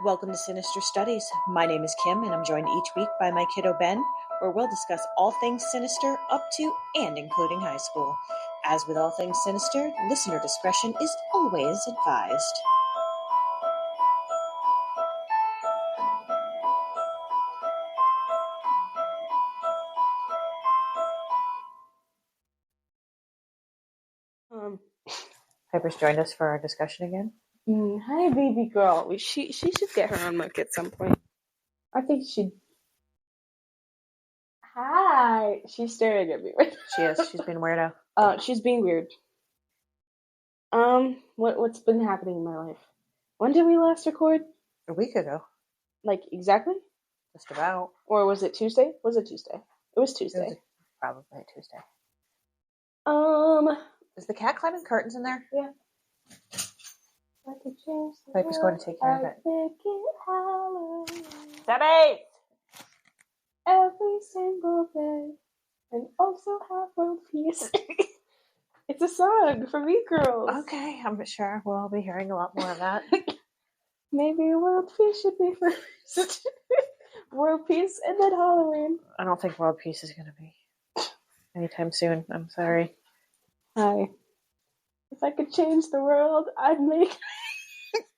Welcome to Sinister Studies. My name is Kim, and I'm joined each week by my kiddo Ben, where we'll discuss all things sinister up to and including high school. As with all things sinister, listener discretion is always advised. Piper's joined us for our discussion again. Hi, baby girl. She should get her own mic at some point. I think she. Hi. She's staring at me right now. She is. She's being weirdo. She's being weird. What's been happening in my life? When did we last record? A week ago. Like, exactly? Just about. Or was it Tuesday? Was it Tuesday? It was Tuesday. Probably Tuesday. Is the cat climbing curtains in there? Yeah. I could change the Piper's going to take care of it. Debbie! Every single day. And also have world peace. It's a song for me girls. Okay, I'm sure we'll be hearing a lot more of that. Maybe world peace should be first. World peace and then Halloween. I don't think world peace is going to be anytime soon. I'm sorry. Hi. If I could change the world, I'd make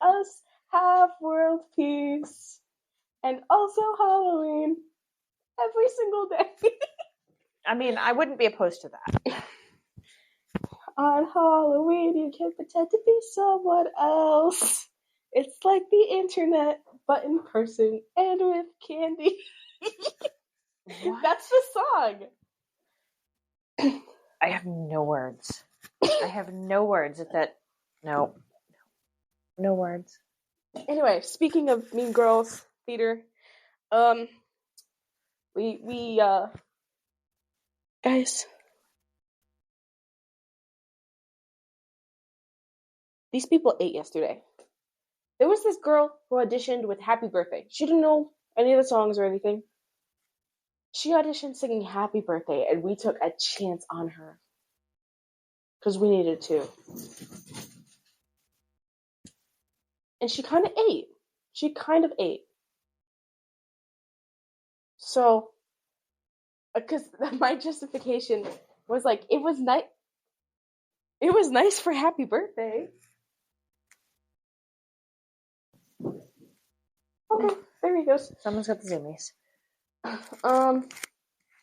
us have world peace. And also Halloween. Every single day. I mean, I wouldn't be opposed to that. On Halloween, you can pretend to be someone else. It's like the internet, but in person and with candy. That's the song. I have no words. No words. Anyway, speaking of Mean Girls theater, we guys, these people ate yesterday. There was this girl who auditioned with Happy Birthday. She didn't know any of the songs or anything. She auditioned singing Happy Birthday, and we took a chance on her. Because we needed to. And she kind of ate. So, because my justification was like, it was nice for Happy Birthday. Okay, there he goes. Someone's got the zoomies. I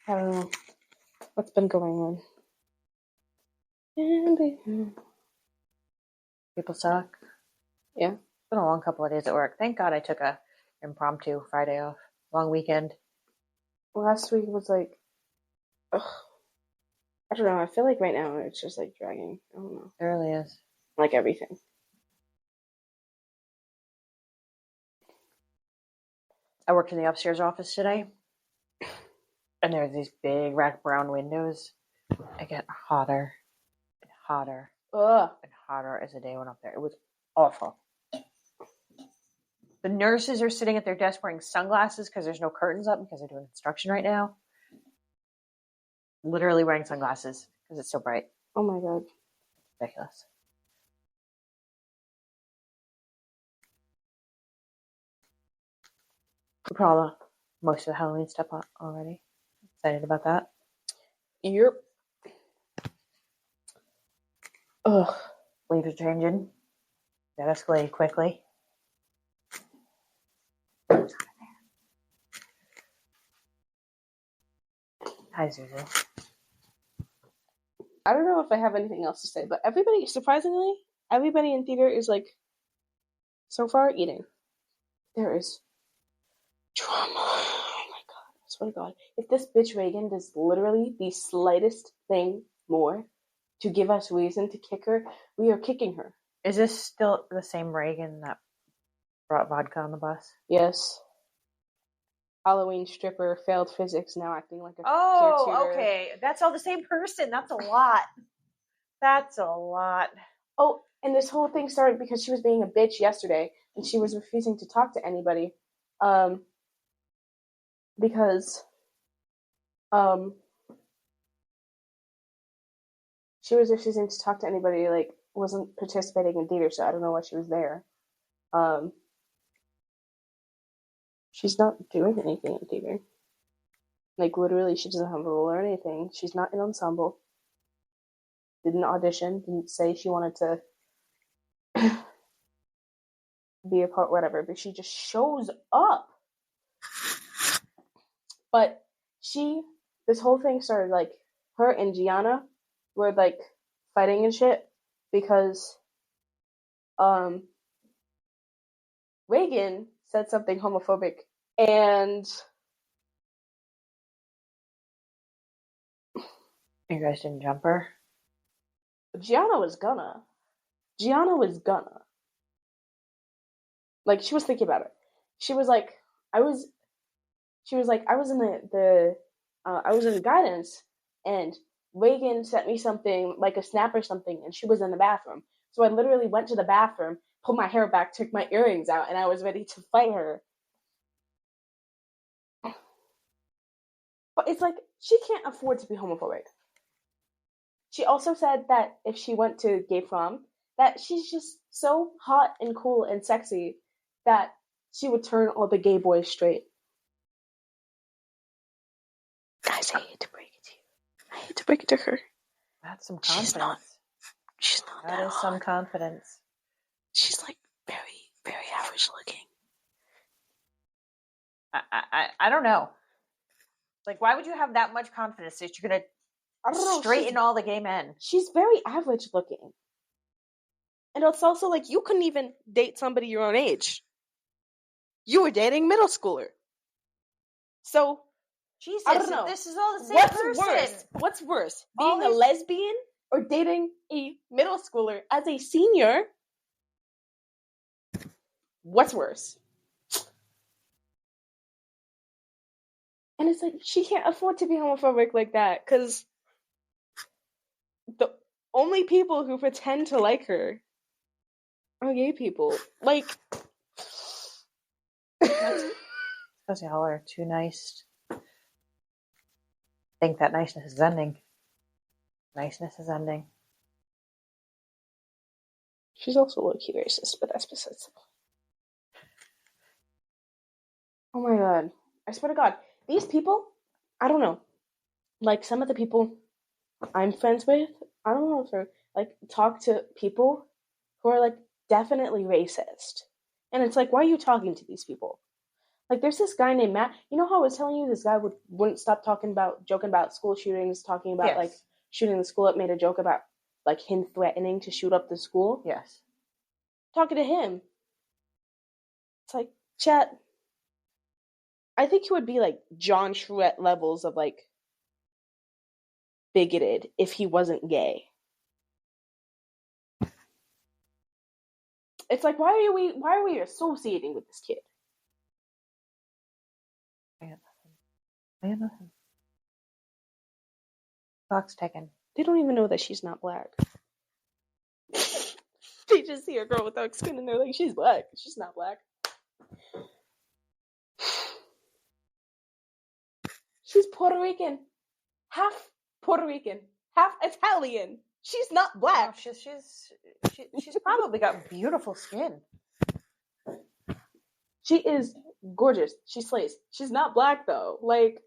don't know what's been going on. People suck. Yeah. It's been a long couple of days at work. Thank God I took a impromptu Friday off. Long weekend. Last week was like, ugh. I don't know. I feel like right now it's just like dragging. I don't know. It really is. Like everything. I worked in the upstairs office today, and there's these big red brown windows. I get hotter and hotter and hotter as the day went up there. It was awful. The nurses are sitting at their desk wearing sunglasses because there's no curtains up because they're doing construction right now. Literally wearing sunglasses because it's so bright. Oh my God. Ridiculous. We put all most of the Halloween stuff on already. Excited about that. Yep. Ugh. Leaves are changing. That escalated quickly. Hi, Zuzu. I don't know if I have anything else to say, but surprisingly, everybody in theater is like, so far, eating. There is drama. Oh my God. I swear to God. If this bitch Reagan does literally the slightest thing more to give us reason to kick her, we are kicking her. Is this still the same Reagan that brought vodka on the bus? Yes. Halloween stripper, failed physics, now acting like a peer tutor. Oh, okay. That's all the same person. That's a lot. Oh, and this whole thing started because she was being a bitch yesterday, and she was refusing to talk to anybody. Because she was refusing to talk to anybody, like, wasn't participating in theater, so I don't know why she was there. She's not doing anything in theater. Like, literally, she doesn't have a role or anything. She's not in ensemble. Didn't audition. Didn't say she wanted to be a part, whatever. But she just shows up. But this whole thing started, like, her and Gianna were, like, fighting and shit because, Reagan said something homophobic, and You guys didn't jump her? Gianna was gonna. Like, she was thinking about it. She was like, I was in I was in guidance, and Reagan sent me something, like a snap or something, and she was in the bathroom. So I literally went to the bathroom, pulled my hair back, took my earrings out, and I was ready to fight her. But it's like, she can't afford to be homophobic. She also said that if she went to gay prom, that she's just so hot and cool and sexy that she would turn all the gay boys straight. Guys, I hate to break it to you. I hate to break it to her. That's some confidence. She's not that is hot. Some confidence. She's like very, very average looking. I don't know. Like, why would you have that much confidence that you're gonna straighten all the gay men? She's very average looking. And it's also like, you couldn't even date somebody your own age. You were dating middle schooler. So, Jesus, I don't know. This is all the same person. What's worse? Being a lesbian or dating a middle schooler as a senior? What's worse? And it's like, she can't afford to be homophobic like that, because the only people who pretend to like her are gay people. Like, because y'all are too nice. I think that niceness is ending. Niceness is ending. She's also low-key racist, but that's besides the point. Oh my god. I swear to God. These people, I don't know. Like, some of the people I'm friends with, I don't know if they're, like, talk to people who are, like, definitely racist. And it's like, why are you talking to these people? Like, there's this guy named Matt. You know how I was telling you this guy wouldn't stop joking about school shootings, talking about, yes, like, shooting the school up, made a joke about, like, him threatening to shoot up the school? Yes. Talking to him. It's like, chat, I think he would be, like, John Truett levels of, like, bigoted if he wasn't gay. It's like, why are we associating with this kid? I got nothing. Clock's ticking. They don't even know that she's not black. They just see a girl with dark skin and they're like, she's black. She's not black. She's Puerto Rican. Half Puerto Rican. Half Italian. She's not black. Oh, she's probably got beautiful skin. She is gorgeous. She slays. She's not black, though. Like,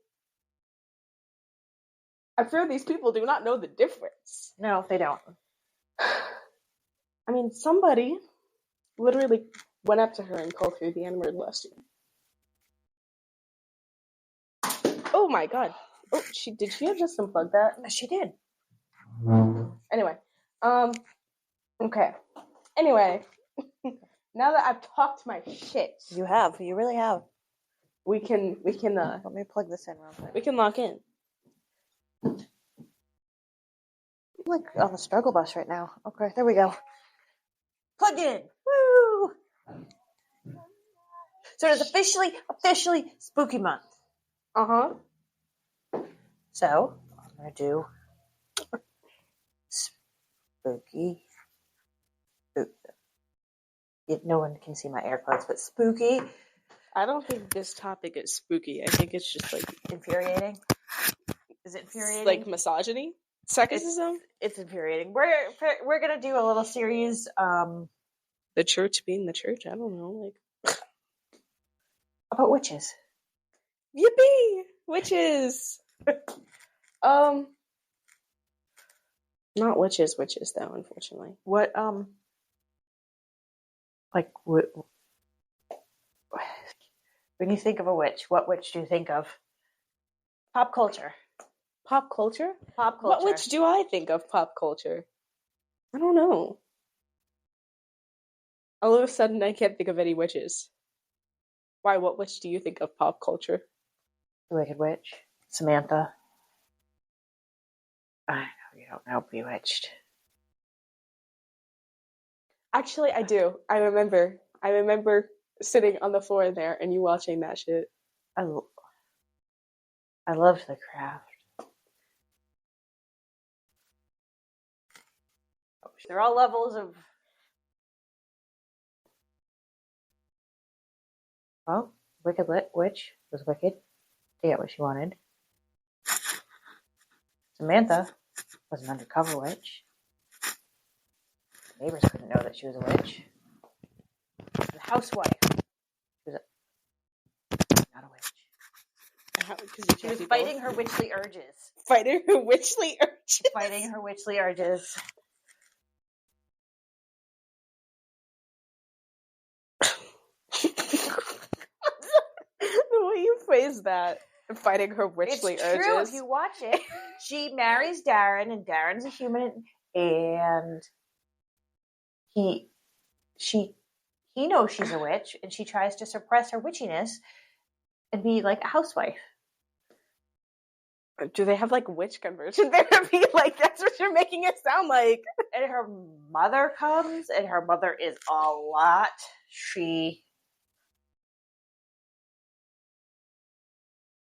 I fear these people do not know the difference. No, they don't. I mean, somebody literally went up to her and called her the N-word last year. Oh my god. Oh, did she just unplug that? She did. Anyway. Okay. Anyway. Now that I've talked my shit. You have. You really have. We can let me plug this in real quick. We can lock in. I'm like on the struggle bus right now. Okay, there we go. Plugged in. Woo! So it's officially spooky month. Uh-huh. So I'm gonna do spooky. No one can see my air quotes, but spooky. I don't think this topic is spooky. I think it's just, like, infuriating. Is it infuriating? Like misogyny? Sexism? It's infuriating. We're gonna do a little series. The church being the church. I don't know. Like, About witches. Yippee! Witches! Not witches though, unfortunately. What, like, when you think of a witch, what witch do you think of? Pop culture. Pop culture? Pop culture. What witch do I think of pop culture? I don't know. All of a sudden, I can't think of any witches. Why, what witch do you think of pop culture? The Wicked Witch. Samantha. I know you don't know Bewitched. Actually, I do. I remember sitting on the floor there and you watching that shit. I loved The Craft. They're all levels of... Well, Wicked Witch was wicked to get what she wanted. Samantha was an undercover witch. Neighbors couldn't know that she was a witch. The housewife. She was not a witch. She was fighting her witchly urges. Fighting her witchly urges. Fighting her witchly urges. The way you phrase that. Fighting her witchly it's urges. True, if you watch it. She marries Darren, and Darren's a human, and he knows she's a witch, and she tries to suppress her witchiness and be like a housewife. Do they have like witch conversion therapy? Like that's what you're making it sound like. And her mother comes, and her mother is a lot. She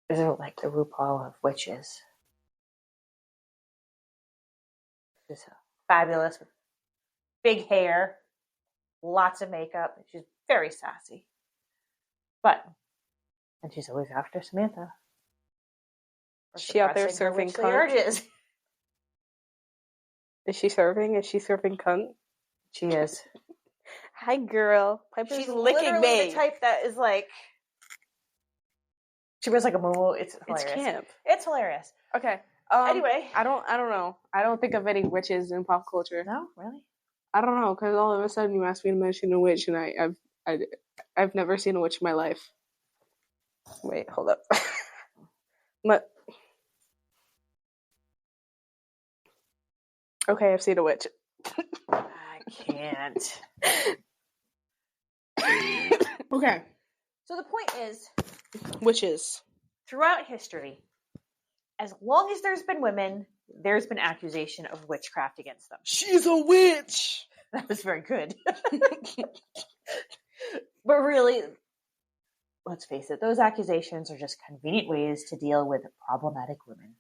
is like the RuPaul of witches. She's fabulous with big hair, lots of makeup. She's very sassy. And she's always after Samantha. She out there serving cunt? Urges. Is she serving? Is she serving cunt? She is. Hi, girl. Piper's She's licking literally me. the type that is like... She wears like a moo. It's hilarious. It's camp. It's hilarious. Okay. Anyway. I don't know. I don't think of any witches in pop culture. No? Really? I don't know, because all of a sudden you asked me to mention a witch, and I've never seen a witch in my life. Wait, hold up. Okay, I've seen a witch. I can't. Okay. So the point is... Witches. Throughout history, as long as there's been women, there's been accusation of witchcraft against them. She's a witch! That was very good. But really, let's face it, those accusations are just convenient ways to deal with problematic women.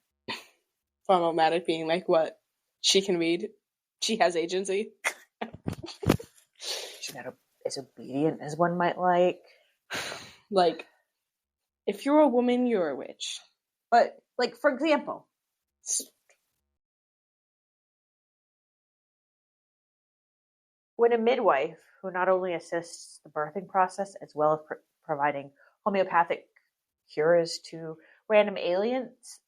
Problematic being like what? She can read. She has agency. She's not as obedient as one might like. Like, if you're a woman, you're a witch. But, like, for example, when a midwife, who not only assists the birthing process as well as providing homeopathic cures to random aliens.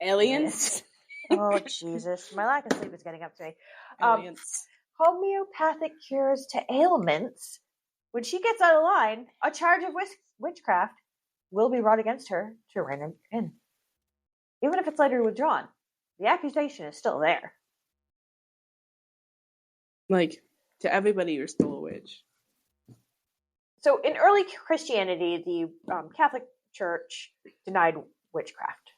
Aliens? Oh, Jesus. My lack of sleep is getting up to me. Aliens. Homeopathic cures to ailments. When she gets out of line, a charge of witchcraft will be brought against her to rein her in. Even if it's later withdrawn, the accusation is still there. Like, to everybody, you're still a witch. So in early Christianity, the Catholic Church denied witchcraft.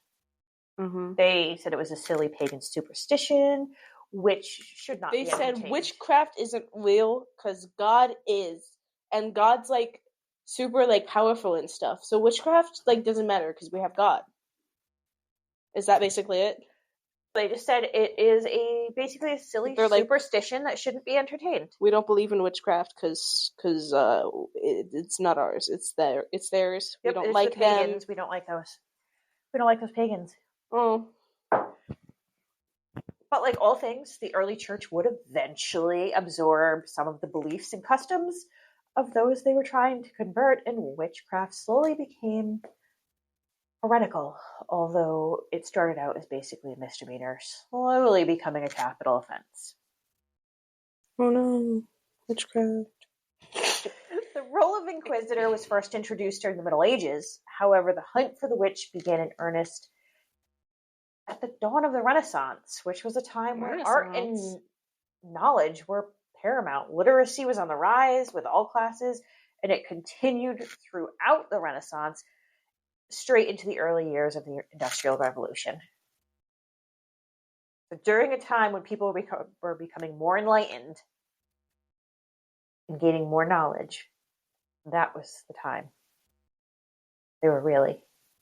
Mm-hmm. They said it was a silly pagan superstition, which should not be entertained. They said witchcraft isn't real because God is. And God's, like, super, like, powerful and stuff. So witchcraft, like, doesn't matter because we have God. Is that basically it? They just said it is basically a silly superstition that shouldn't be entertained. We don't believe in witchcraft because it's not ours. It's theirs. Yep, we don't like them. Pagans. We don't like those. We don't like those pagans. Oh. But like all things, the early church would eventually absorb some of the beliefs and customs of those they were trying to convert, and witchcraft slowly became heretical, although it started out as basically a misdemeanor, slowly becoming a capital offense. Oh no, witchcraft. The role of inquisitor was first introduced during the Middle Ages. However, the hunt for the witch began in earnest at the dawn of the Renaissance, which was a time when art and knowledge were paramount. Literacy was on the rise with all classes, and it continued throughout the Renaissance, straight into the early years of the Industrial Revolution. So during a time when people were becoming more enlightened and gaining more knowledge, that was the time they were really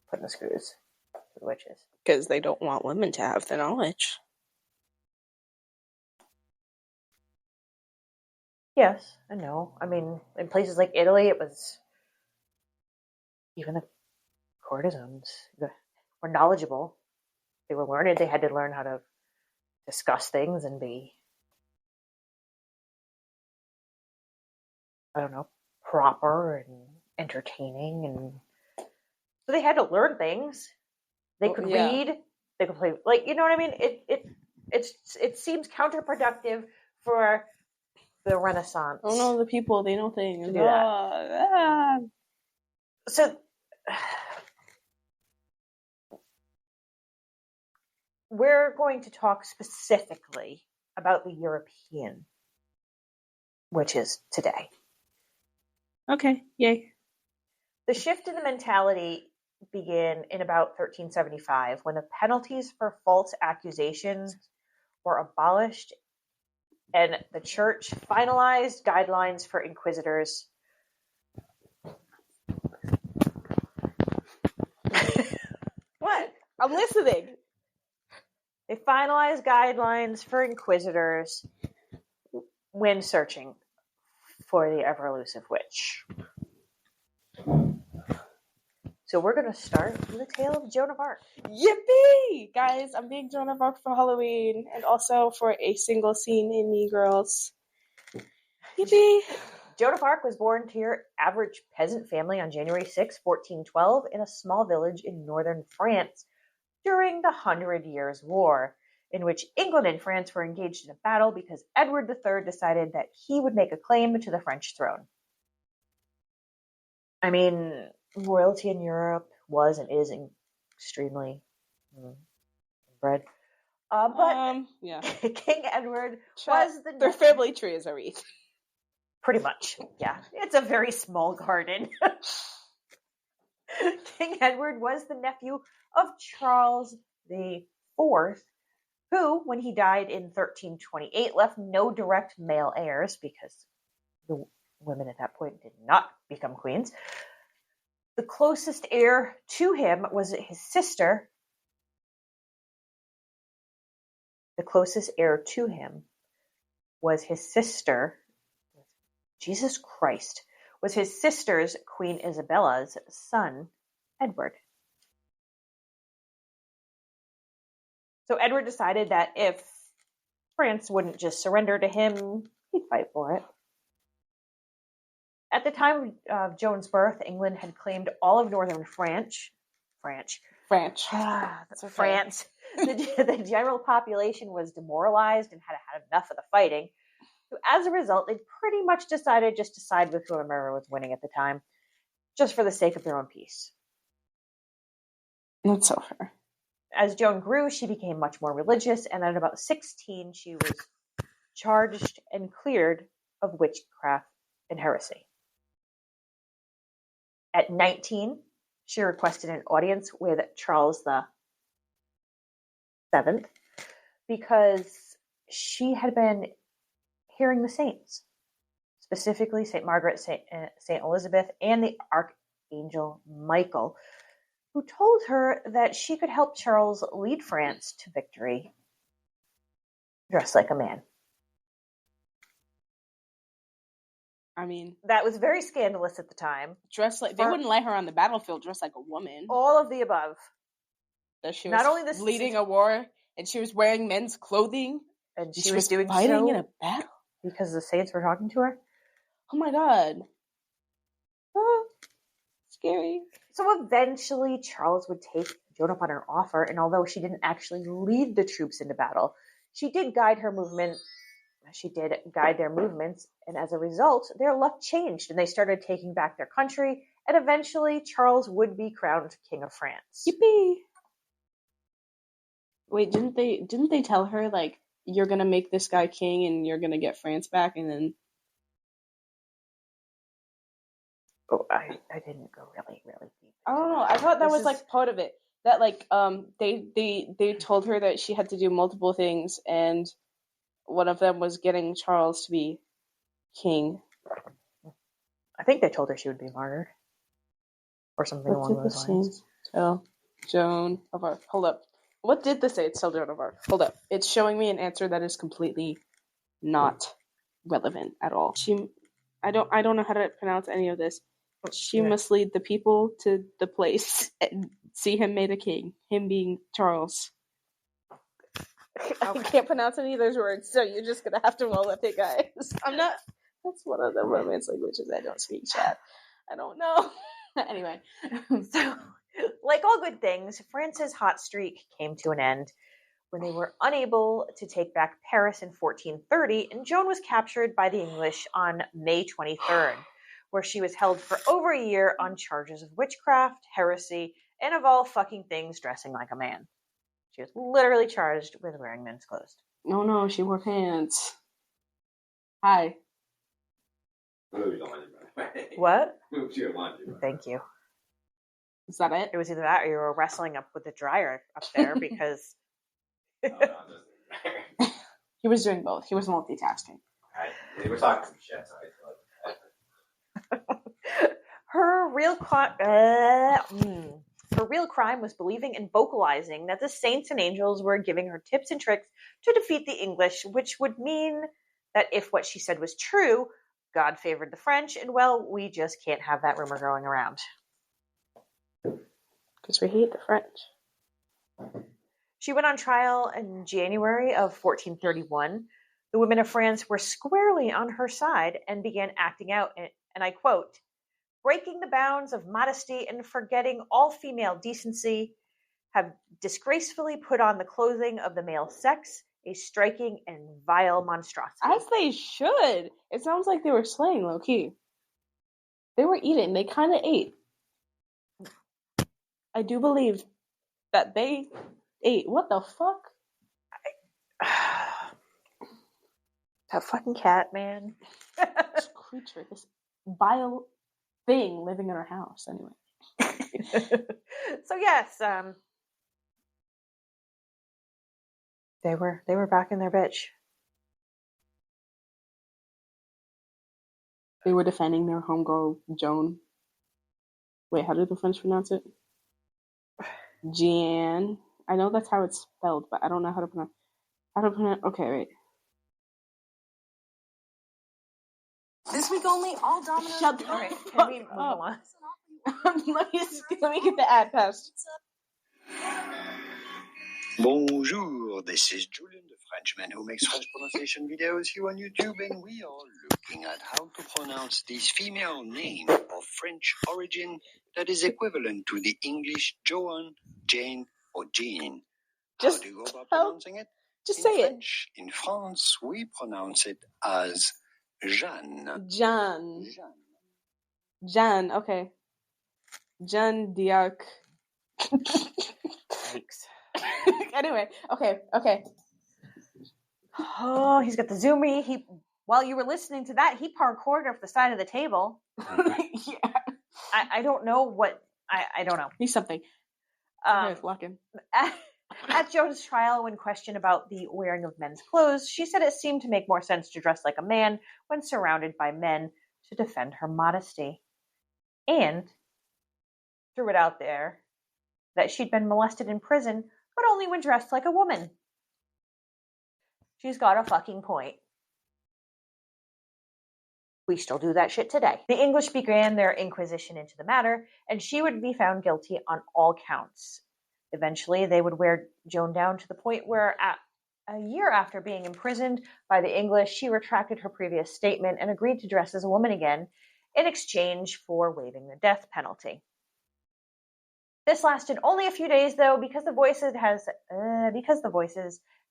putting the screws to the witches. Because they don't want women to have the knowledge. Yes, I know. I mean, in places like Italy, it was even the courtesans were knowledgeable. They were learned. They had to learn how to discuss things and be, I don't know, proper and entertaining, and so they had to learn things. They could read. They could play. Like, you know what I mean? It seems counterproductive for the Renaissance. Oh no, the people, they know things. To do that. So we're going to talk specifically about the European witches today. Okay, yay. The shift in the mentality began in about 1375 when the penalties for false accusations were abolished and the church finalized guidelines for inquisitors. What? I'm listening. They finalized guidelines for inquisitors when searching for the ever-elusive witch. So we're going to start with the tale of Joan of Arc. Yippee! Guys, I'm being Joan of Arc for Halloween and also for a single scene in Mean Girls. Yippee! Joan of Arc was born to your average peasant family on January 6, 1412, in a small village in northern France during the 100 Years' War, in which England and France were engaged in a battle because Edward III decided that he would make a claim to the French throne. I mean, royalty in was and is extremely bred. But King Edward was their family tree is a wreath. Pretty much, yeah. It's a very small garden. King Edward was the nephew of Charles IV, who, when he died in 1328, left no direct male heirs because the women at that point did not become queens. The closest heir to him was his sister. Jesus Christ, was his sister's, Queen Isabella's, son, Edward. So Edward decided that if France wouldn't just surrender to him, he'd fight for it. At the time of Joan's birth, England had claimed all of northern France. That's okay. France. The general population was demoralized and had had enough of the fighting. So as a result, they pretty much decided just to side with whoever was winning at the time, just for the sake of their own peace. That's so fair. As Joan grew, she became much more religious, and at about 16, she was charged and cleared of witchcraft and heresy. At 19, she requested an audience with Charles VII because she had been hearing the saints, specifically St. Margaret, St. Elizabeth, and the Archangel Michael, who told her that she could help Charles lead France to victory dressed like a man. I mean, that was very scandalous at the time. They wouldn't let her on the battlefield dressed like a woman. All of the above. That she was leading a war, and she was wearing men's clothing, and she was doing fighting so in a battle because the saints were talking to her. Oh my god! Scary. So eventually, Charles would take Joan up on her offer, and although she didn't actually lead the troops into battle, she did guide their movements, and as a result, their luck changed, and they started taking back their country, and eventually, Charles would be crowned King of France. Yippee! Wait, didn't they tell her, like, you're gonna make this guy king and you're gonna get France back, and then... Oh, I didn't go really deep. I don't know. I thought that was like part of it. That like they told her that she had to do multiple things, and one of them was getting Charles to be king. I think they told her she would be martyred, or something along those lines. Tell Joan of Arc. Hold up. What did this say? It's tell Joan of Arc. Hold up. It's showing me an answer that is completely not relevant at all. I don't know how to pronounce any of this. She must lead the people to the place and see him made a king. Him being Charles. I can't pronounce any of those words, so you're just gonna have to roll with it, guys. I'm not. That's one of the Romance languages I don't speak, chat. I don't know. Anyway. So, like all good things, France's hot streak came to an end when they were unable to take back Paris in 1430, and Joan was captured by the English on May 23rd. Where she was held for over a year on charges of witchcraft, heresy, and of all fucking things, dressing like a man. She was literally charged with wearing men's clothes. Oh no, she wore pants. Hi. What? Thank you. Is that it? It was either that or you were wrestling up with the dryer up there because... He was doing both. He was multitasking. We were talking some shit, so I feel like... Her real crime was believing and vocalizing that the saints and angels were giving her tips and tricks to defeat the English, which would mean that if what she said was true, God favored the French, and well, we just can't have that rumor going around. Because we hate the French. She went on trial in January of 1431. The women of France were squarely on her side and began acting out, and I quote, breaking the bounds of modesty and forgetting all female decency, have disgracefully put on the clothing of the male sex, a striking and vile monstrosity. As they should. It sounds like they were slaying low-key. They were eating. They kind of ate. I do believe that they ate. What the fuck? That fucking cat, man. This creature, this vile thing living in our house, anyway. So yes, they were back in their bitch. They were defending their homegirl Joan. Wait, how did the French pronounce it? Jeanne. I know that's how it's spelled, but I don't know how to pronounce. Okay, wait. This week only, all Domino's. Shut the All right, fuck can we move up. on? let me get the ad passed. Bonjour, this is Julian, the Frenchman who makes French pronunciation videos here on YouTube, and we are looking at how to pronounce this female name of French origin that is equivalent to the English Joan, Jane, or Jean. How do you go about pronouncing it? Just say French, in France, we pronounce it as Jeanne. Jeanne, okay. Jeanne d'Arc. Thanks. Anyway, okay. Oh, he's got the zoomy. While you were listening to that, he parkoured off the side of the table. Yeah. I don't know what... I don't know. He's something. Lock in. At Joan's trial, when questioned about the wearing of men's clothes, she said it seemed to make more sense to dress like a man when surrounded by men to defend her modesty. And threw it out there that she'd been molested in prison, but only when dressed like a woman. She's got a fucking point. We still do that shit today. The English began their inquisition into the matter, and she would be found guilty on all counts. Eventually, they would wear Joan down to the point where, a year after being imprisoned by the English, she retracted her previous statement and agreed to dress as a woman again in exchange for waiving the death penalty. This lasted only a few days, though, because the voices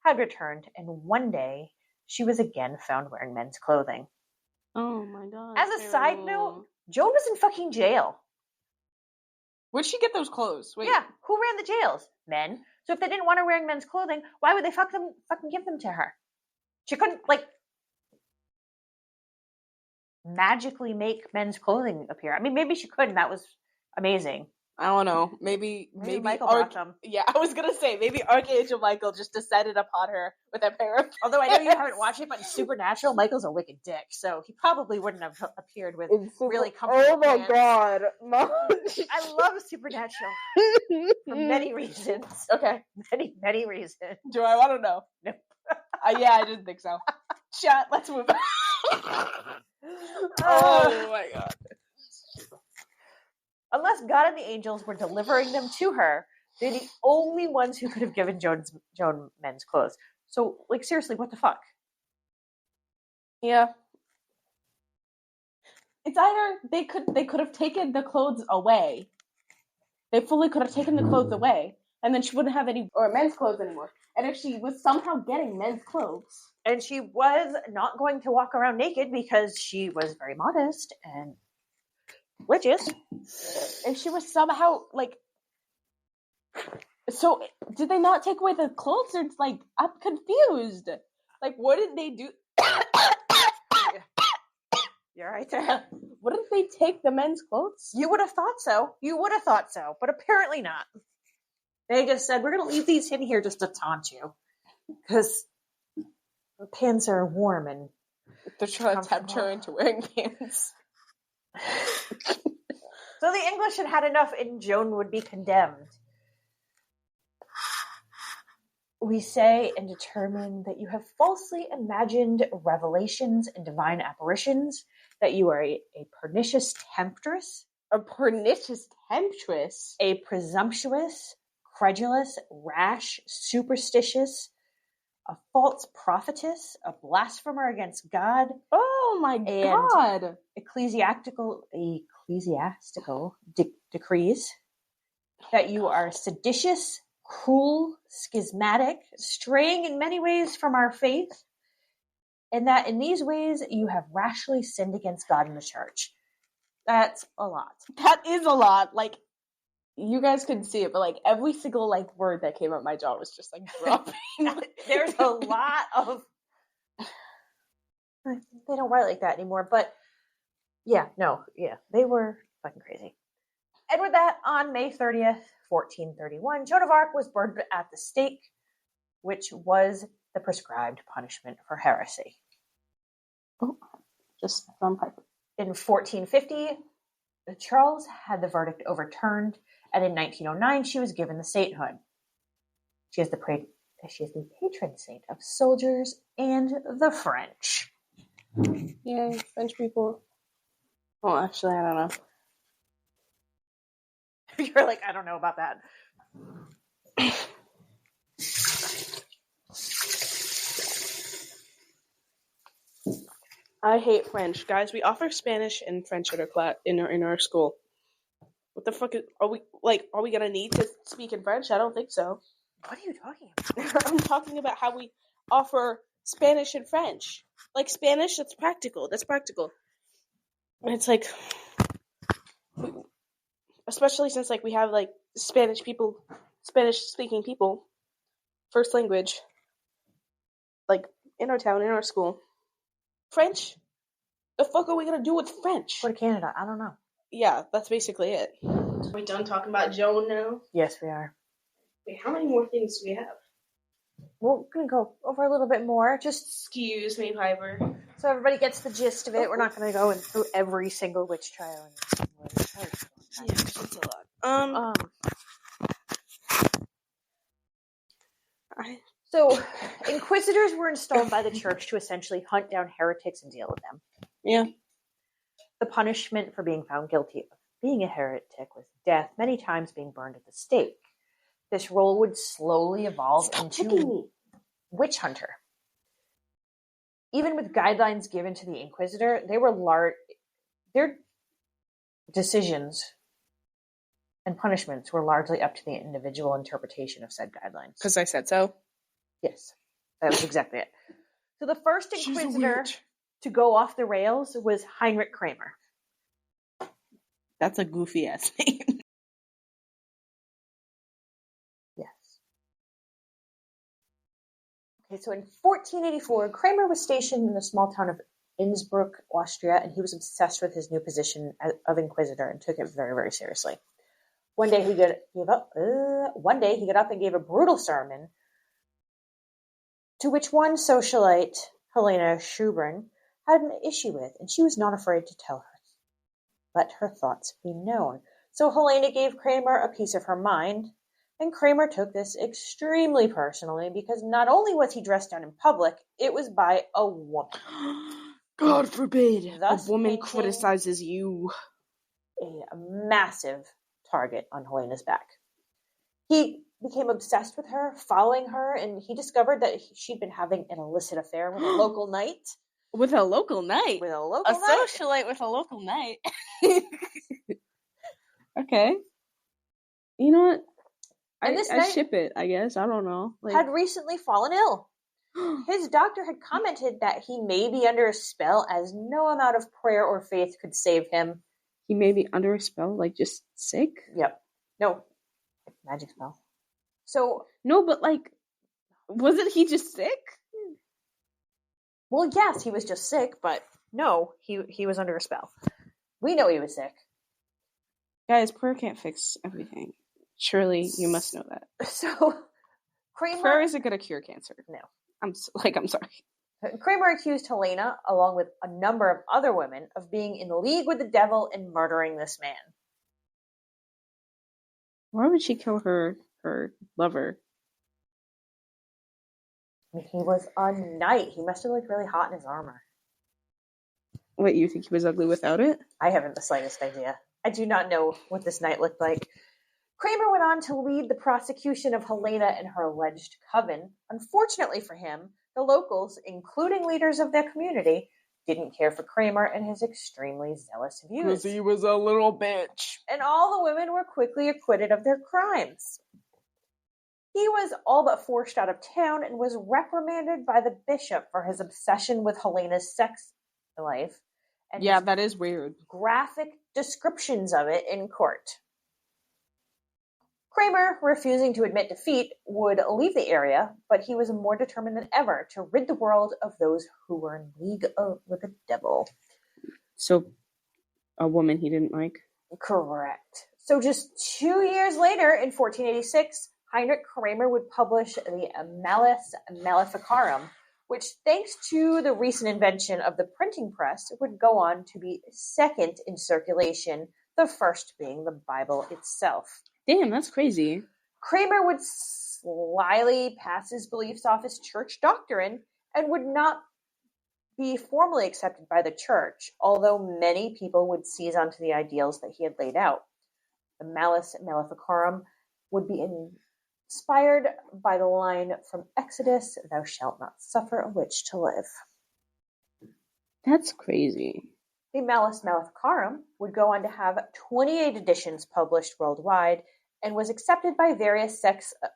had returned, and one day she was again found wearing men's clothing. Oh my god. As a side note, Joan was in fucking jail. Where'd she get those clothes? Wait. Yeah, who ran the jails? Men. So if they didn't want her wearing men's clothing, why would they fucking give them to her? She couldn't, magically make men's clothing appear. I mean, maybe she could, and that was amazing. I don't know. Maybe Michael brought them. Yeah, I was gonna say maybe Archangel Michael just descended upon her with a pair of. Although I know you haven't watched it, but in Supernatural, Michael's a wicked dick, so he probably wouldn't have appeared with really comfortable. Oh my pants. god, Mom! I love Supernatural for many reasons. Okay, many reasons. Do I want to know? No. Yeah, I didn't think so. Chat. Let's move on. Oh my god. Unless God and the angels were delivering them to her, they're the only ones who could have given Joan men's clothes. So, seriously, what the fuck? Yeah. It's either they could have taken the clothes away. They fully could have taken the clothes away, and then she wouldn't have any or men's clothes anymore. And if she was somehow getting men's clothes, and she was not going to walk around naked because she was very modest and religious, and she was somehow so did they not take away the clothes? Or I'm confused. What did they do? You're right there. Wouldn't they take the men's clothes? You would have thought so. But apparently not. They just said, we're going to leave these in here just to taunt you. Because the pants are warm and they're trying to tempt her into wearing pants. So the English had enough and Joan would be condemned. We say and determine that you have falsely imagined revelations and divine apparitions, that you are a pernicious temptress. A pernicious temptress? A presumptuous, credulous, rash, superstitious, a false prophetess, a blasphemer against God. Oh my god! Ecclesiastical decrees that you are seditious, cruel, schismatic, straying in many ways from our faith, and that in these ways you have rashly sinned against God and the church. That's a lot. That is a lot. You guys couldn't see it, but every single word that came out my jaw was just dropping. There's a lot of. They don't write like that anymore, but they were fucking crazy. And with that, on May 30th, 1431, Joan of Arc was burned at the stake, which was the prescribed punishment for heresy. Oh, just from Piper. In 1450, Charles had the verdict overturned, and in 1909, she was given the sainthood. She is the patron saint of soldiers and the French. Yay, French people. Well, actually, I don't know. You're like, I don't know about that. I hate French, guys. We offer Spanish and French at our class in our school. What the fuck are we gonna need to speak in French? I don't think so. What are you talking about? I'm talking about how we offer Spanish and French. Spanish, that's practical. And it's especially since we have Spanish speaking people, first language, in our town, in our school. French? The fuck are we gonna do with French? Go to Canada. I don't know. Yeah, that's basically it. Are we done talking about Joan now? Yes, we are. Wait, how many more things do we have? We're going to go over a little bit more. Just excuse me, Piper. So everybody gets the gist of it. We're not going to go through every single witch trial. Yeah, it's a lot. So, inquisitors were installed by the church to essentially hunt down heretics and deal with them. Yeah. The punishment for being found guilty of being a heretic was death, many times being burned at the stake. This role would slowly evolve into witch hunter. Even with guidelines given to the inquisitor, their decisions and punishments were largely up to the individual interpretation of said guidelines. Because I said so. Yes, that was exactly it. So the first She's a inquisitor witch. to go off the rails was Heinrich Kramer. That's a goofy ass name. Yes. Okay, so in 1484, Kramer was stationed in the small town of Innsbruck, Austria, and he was obsessed with his new position of inquisitor and took it very, very seriously. One day he got up and gave a brutal sermon, to which one socialite, Helena Schubrun, had an issue with, and she was not afraid to let her thoughts be known. So Helena gave Kramer a piece of her mind, and Kramer took this extremely personally because not only was he dressed down in public, it was by a woman. God forbid Thus a woman making criticizes you. A massive target on Helena's back. He became obsessed with her, following her, and he discovered that she'd been having an illicit affair with a local knight. With a local knight? With a local A knight. socialite with a local knight. Okay. You know what? And this I knight ship it, I guess. I don't know. had recently fallen ill. His doctor had commented that he may be under a spell, as no amount of prayer or faith could save him. He may be under a spell, like just sick? Yep. No. Magic spell. So. No, but like, wasn't he just sick? Well, yes, he was just sick, but no, he was under a spell. We know he was sick. Guys, prayer can't fix everything. Surely you must know that. So, Kramer... Prayer isn't going to cure cancer. No. I'm sorry. Kramer accused Helena, along with a number of other women, of being in league with the devil and murdering this man. Why would she kill her lover? He was a knight. He must have looked really hot in his armor. Wait, you think he was ugly without it? I haven't the slightest idea. I do not know what this knight looked like. Kramer went on to lead the prosecution of Helena and her alleged coven. Unfortunately for him, the locals, including leaders of their community, didn't care for Kramer and his extremely zealous views. Because he was a little bitch. And all the women were quickly acquitted of their crimes. He was all but forced out of town and was reprimanded by the bishop for his obsession with Helena's sex life. And yeah, that is weird. Graphic descriptions of it in court. Kramer, refusing to admit defeat, would leave the area, but he was more determined than ever to rid the world of those who were in league with the devil. So, a woman he didn't like? Correct. So just 2 years later, in 1486, Heinrich Kramer would publish the Malleus Maleficarum, which, thanks to the recent invention of the printing press, would go on to be second in circulation, the first being the Bible itself. Damn, that's crazy. Kramer would slyly pass his beliefs off as church doctrine and would not be formally accepted by the church, although many people would seize onto the ideals that he had laid out. The Malleus Maleficarum would be inspired by the line from Exodus, "Thou shalt not suffer a witch to live." That's crazy. The Malleus Maleficarum would go on to have 28 editions published worldwide and was accepted by various sects of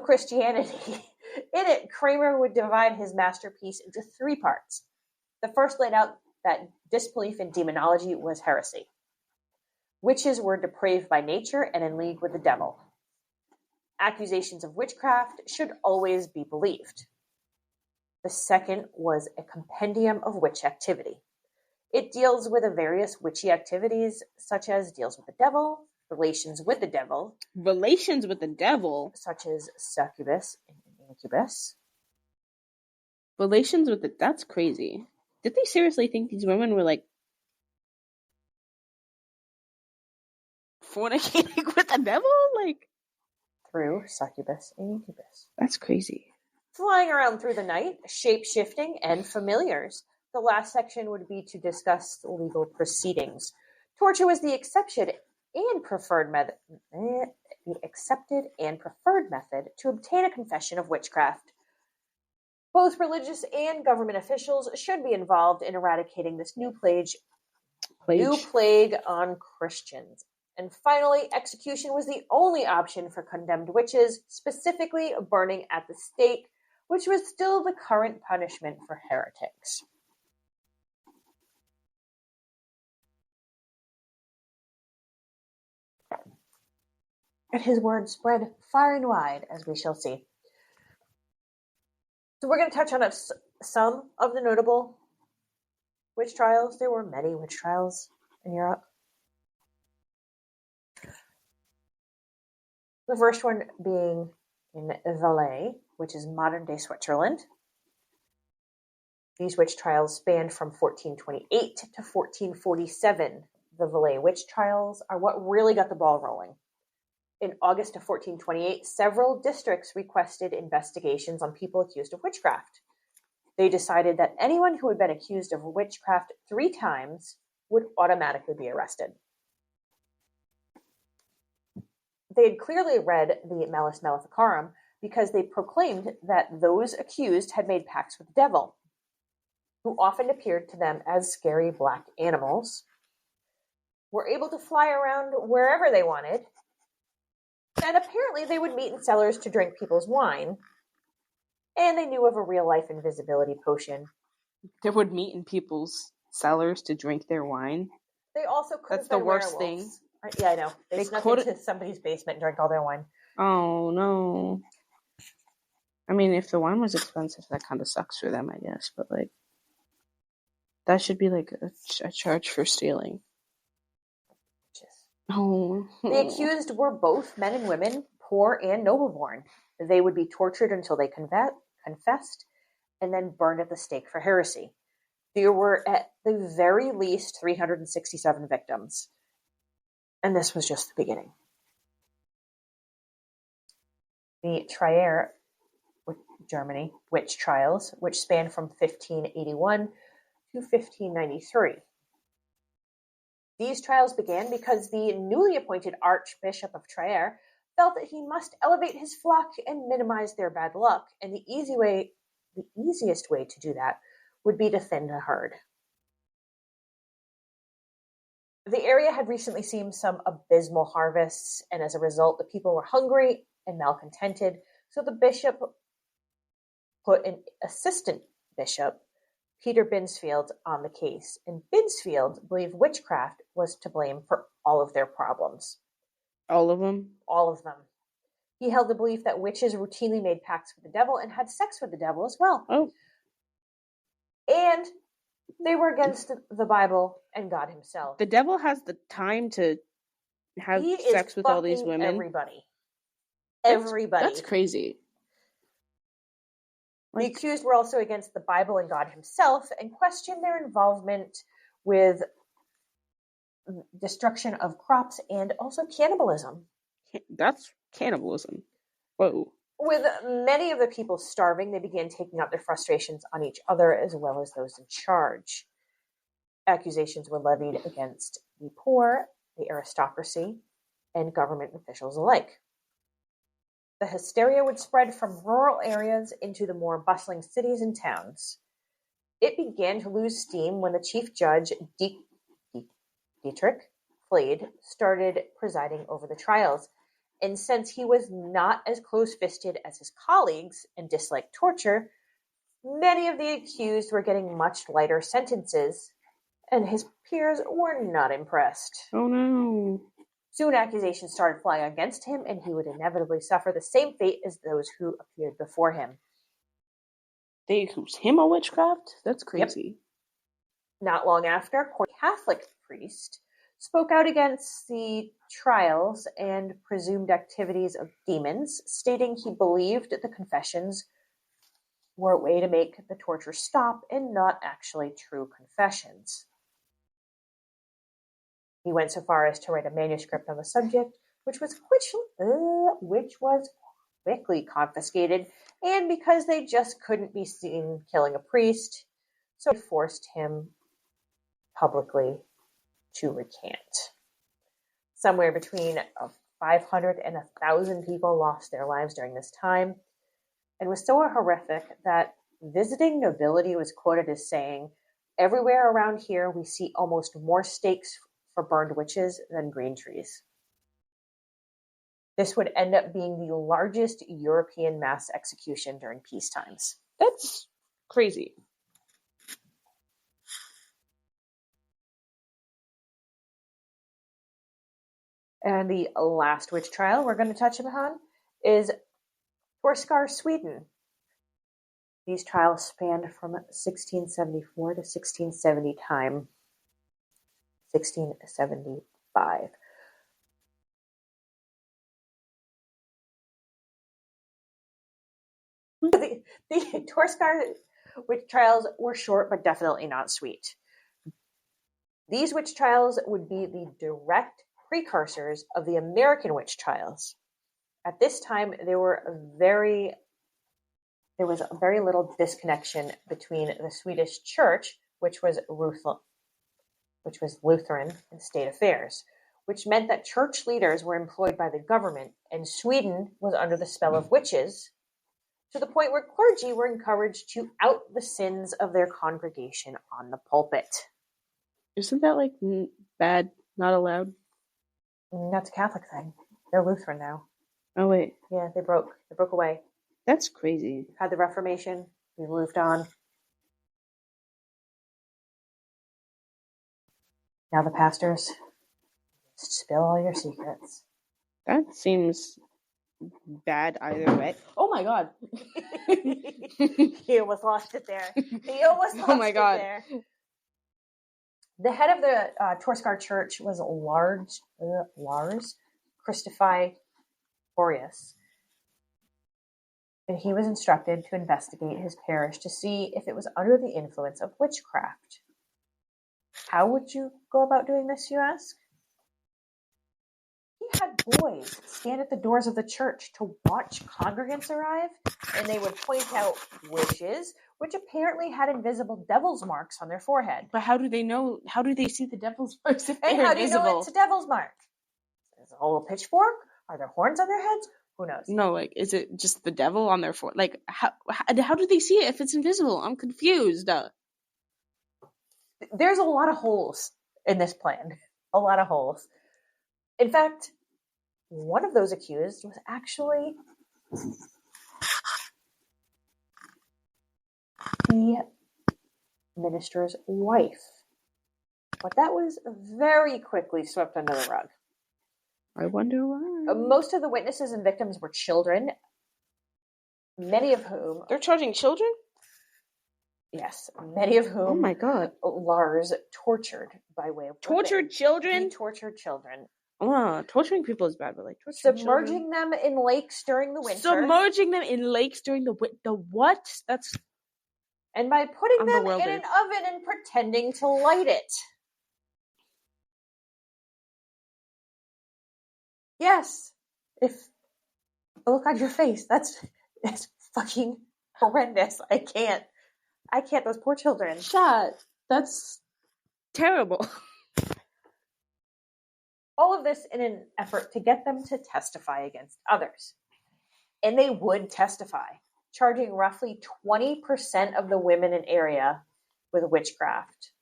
Christianity. In it, Kramer would divide his masterpiece into 3 parts. The first laid out that disbelief in demonology was heresy. Witches were depraved by nature and in league with the devil. Accusations of witchcraft should always be believed. The second was a compendium of witch activity. It deals with the various witchy activities, such as deals with the devil, relations with the devil. Relations with the devil? Such as succubus and incubus. Relations with the... That's crazy. Did they seriously think these women were, like, fornicating with the devil? Like... Through succubus and incubus. That's crazy. Flying around through the night, shape-shifting, and familiars. The last section would be to discuss legal proceedings. Torture was the accepted and preferred method to obtain a confession of witchcraft. Both religious and government officials should be involved in eradicating this new plague New plague on Christians. And finally, execution was the only option for condemned witches, specifically burning at the stake, which was still the current punishment for heretics. And his word spread far and wide, as we shall see. So we're going to touch on some of the notable witch trials. There were many witch trials in Europe. The first one being in Valais, which is modern-day Switzerland. These witch trials spanned from 1428 to 1447. The Valais witch trials are what really got the ball rolling. In August of 1428, several districts requested investigations on people accused of witchcraft. They decided that anyone who had been accused of witchcraft 3 times would automatically be arrested. They had clearly read the Malleus Maleficarum because they proclaimed that those accused had made pacts with the devil, who often appeared to them as scary black animals, were able to fly around wherever they wanted, and apparently they would meet in cellars to drink people's wine, and they knew of a real-life invisibility potion. They would meet in people's cellars to drink their wine? They also could That's the worst thing. Yeah, I know. They snuck into somebody's basement and drank all their wine. Oh, no. I mean, if the wine was expensive, that kind of sucks for them, I guess. But, like, that should be, like, a charge for stealing. Oh. The accused were both men and women, poor and noble-born. They would be tortured until they confessed and then burned at the stake for heresy. There were at the very least 367 victims. And this was just the beginning. The Trier, Germany, witch trials, which spanned from 1581 to 1593. These trials began because the newly appointed Archbishop of Trier felt that he must elevate his flock and minimize their bad luck, and the easiest way to do that would be to thin the herd. The area had recently seen some abysmal harvests, and as a result, the people were hungry and malcontented, so the bishop put an assistant bishop, Peter Binsfeld, on the case, and Binsfeld believed witchcraft was to blame for all of their problems. All of them? All of them. He held the belief that witches routinely made pacts with the devil and had sex with the devil as well. Oh. And they were against the Bible and God himself. The devil has the time to have sex with all these women. Everybody. That's crazy. The accused were also against the Bible and God himself and questioned their involvement with destruction of crops and also cannibalism. That's cannibalism. Whoa. With many of the people starving, they began taking out their frustrations on each other as well as those in charge. Accusations were levied against the poor, the aristocracy, and government officials alike. The hysteria would spread from rural areas into the more bustling cities and towns. It began to lose steam when the chief judge, Dietrich Flade, started presiding over the trials. And since he was not as close-fisted as his colleagues and disliked torture, many of the accused were getting much lighter sentences, and his peers were not impressed. Oh no. Soon accusations started flying against him, and he would inevitably suffer the same fate as those who appeared before him. They accused him of witchcraft? That's crazy. Yep. Not long after, a Catholic priest spoke out against the trials and presumed activities of demons, stating he believed the confessions were a way to make the torture stop and not actually true confessions. He went so far as to write a manuscript on the subject, which was quickly confiscated, and because they just couldn't be seen killing a priest, so they forced him publicly to recant. Somewhere between 500 and 1,000 people lost their lives during this time, and was so horrific that visiting nobility was quoted as saying, Everywhere around here, we see almost more stakes for burned witches than green trees. This would end up being the largest European mass execution during peace times. That's crazy. And the last witch trial we're going to touch upon is Torskar, Sweden. These trials spanned from 1674 to 1670 time. 1675. The Torskar witch trials were short but definitely not sweet. These witch trials would be the direct precursors of the American witch trials. At this time, there was very little disconnection between the Swedish church, which was Lutheran, and state affairs, which meant that church leaders were employed by the government, and Sweden was under the spell of witches, to the point where clergy were encouraged to out the sins of their congregation on the pulpit. Isn't that like bad? Not allowed? That's a Catholic thing. They're Lutheran now. Oh wait, Yeah, they broke away. that's crazy. Had the Reformation. We moved on. Now the pastors spill all your secrets. That seems bad either way. Oh my god. He almost lost it there. He almost lost Oh my god. it there. The head of the Torskar Church was Lars Christophorius, and he was instructed to investigate his parish to see if it was under the influence of witchcraft. How would you go about doing this, you ask? He had boys stand at the doors of the church to watch congregants arrive, and they would point out witches, which apparently had invisible devil's marks on their forehead. But how do they know? How do they see the devil's marks if And they're how do you know invisible? it's a devil's mark? Is it a little pitchfork? Are there horns on their heads? Who knows? No, like, is it just the devil on their forehead? Like, how do they see it if it's invisible? I'm confused. There's a lot of holes in this plan. A lot of holes. In fact, one of those accused was actually the minister's wife. But that was very quickly swept under the rug. I wonder why. Most of the witnesses and victims were children, many of whom... They're charging children? Yes, many of whom... Oh my god. Lars tortured by way of... Tortured children? He tortured children. Torturing people is bad, but like torturing Submerging them in lakes during the winter. Submerging them in lakes during the what? That's... And by putting them in bewildered. an oven and pretending to light it. Yes. If look on your face, that's fucking horrendous. I can't. Those poor children. That's terrible. All of this in an effort to get them to testify against others. And they would testify, charging roughly 20% of the women in area with witchcraft.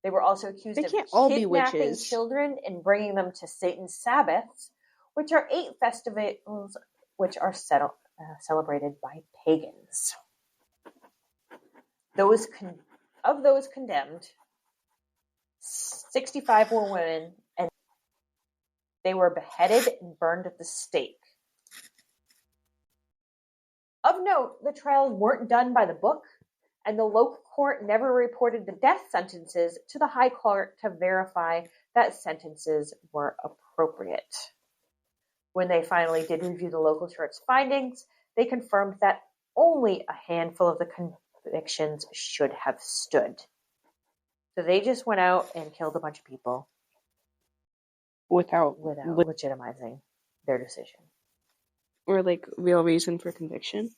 They were also accused of kidnapping children and bringing them to Satan's Sabbaths, which are 8 festivals which are celebrated by pagans. Of those condemned, 65 were women, and they were beheaded and burned at the stake. Of note, the trials weren't done by the book, and the local court never reported the death sentences to the high court to verify that sentences were appropriate. When they finally did review the local church's findings, they confirmed that only a handful of the convictions should have stood. So they just went out and killed a bunch of people without legitimizing their decision. Or like real reason for conviction.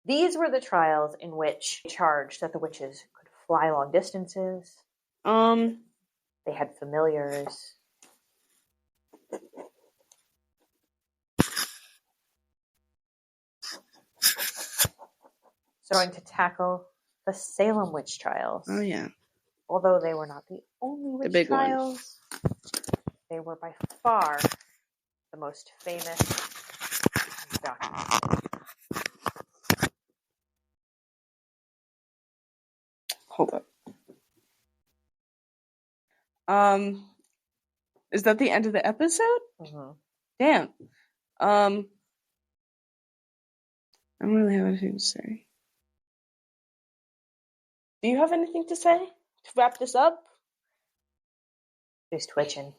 These were the trials in which they charged that the witches could fly long distances. They had familiars. So going to tackle the Salem witch trials. Oh, yeah. Although they were not the only witch big one. trials, they were by far the most famous documents. Hold up. Is that the end of the episode? Mm-hmm. Damn. I don't really have anything to say. Do you have anything to say to wrap this up? She's twitching.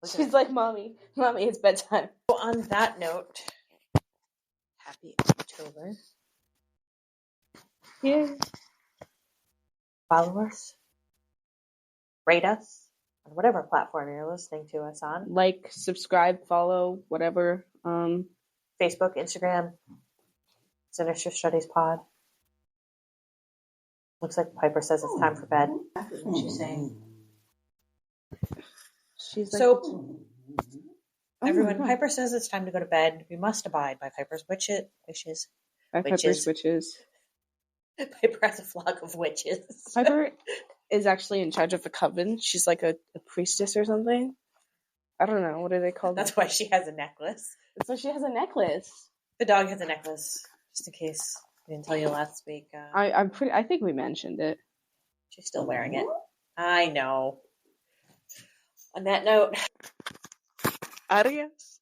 She's like, Mommy, it's bedtime. So on that note, happy October. Yeah. Follow us. Rate us on whatever platform you're listening to us on. Like, subscribe, follow, whatever. Facebook, Instagram, Sinister Studies Pod. Looks like Piper says it's time for bed. That's what she's saying. She's like, so, everyone, Piper says it's time to go to bed. We must abide by Piper's wishes. by Piper's witches. Piper has a flock of witches. Piper is actually in charge of a coven. She's like a priestess or something. I don't know. What are they called? That's why she has a necklace. That's why she has a necklace. The dog has a necklace, just in case I didn't tell you last week. I think we mentioned it. She's still wearing it. I know. On that note, Adios.